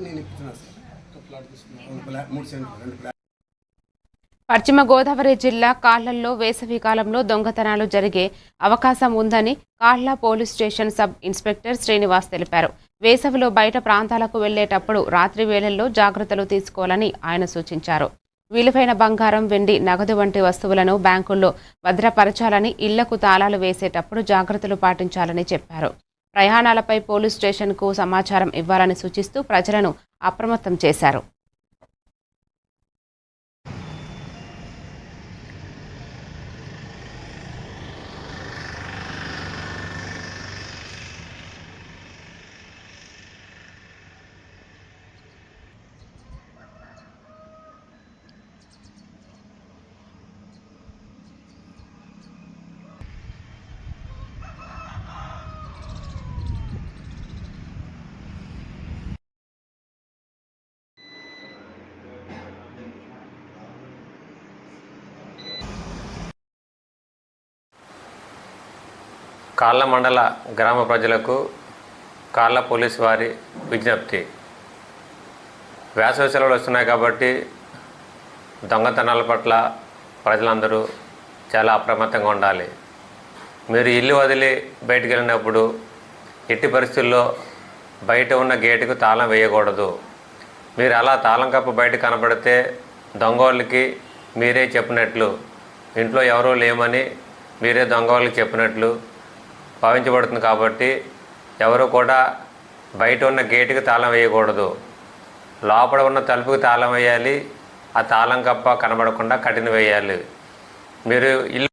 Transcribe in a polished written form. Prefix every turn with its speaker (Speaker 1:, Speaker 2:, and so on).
Speaker 1: నేను ఇప్పుతున్నాను సార్. ఒక ప్లాట్ తీసుకున్నాను, 3 సెంట్లు 2 ప్లాట్.
Speaker 2: పశ్చిమ గోదావరి జిల్లా కాళ్లల్లో వేసవి కాలంలో దొంగతనాలు జరిగే అవకాశం ఉందని కాళ్ల police station sub inspector Srinivas తెలిపారు. వేసవిలో బయట ప్రాంతాలకు వెళ్లేటప్పుడు రాత్రి వేళల్లో జాగ్రత్తలు తీసుకోవాలని ఆయన సూచించారు. విలువైన బంగారం, వెండి, నగదు వంటి వస్తువులను బ్యాంకుల్లో భద్రపరచాలని, ఇళ్లకు తాళాలు వేసేటప్పుడు జాగ్రత్తలు పాటించాలని చెప్పారు. ప్రయాణాలపై పోలీస్ స్టేషన్కు సమాచారం ఇవ్వాలని సూచిస్తూ ప్రజలను అప్రమత్తం చేశారు.
Speaker 3: కాళ్ళ మండల గ్రామ ప్రజలకు కాళ్ళ పోలీసు వారి విజ్ఞప్తి. వేసవి సెలవులు వస్తున్నాయి కాబట్టి దొంగతనాల పట్ల ప్రజలందరూ చాలా అప్రమత్తంగా ఉండాలి. మీరు ఇల్లు వదిలి బయటికి వెళ్ళినప్పుడు ఎట్టి పరిస్థితుల్లో బయట ఉన్న గేటుకు తాళం వేయకూడదు. మీరు అలా తాళం కప్ప బయట కనబడితే దొంగోళ్ళకి మీరే చెప్పినట్లు, ఇంట్లో ఎవరూ లేమని మీరే దొంగోళ్ళకి చెప్పినట్లు భావించబడుతుంది. కాబట్టి ఎవరు కూడా బయట ఉన్న గేటుకి తాళం వేయకూడదు. లోపల ఉన్న తలుపుకి తాళం వేయాలి. ఆ తాళం కప్ప కనబడకుండా కట్టిన వేయాలి. మీరు ఇల్లు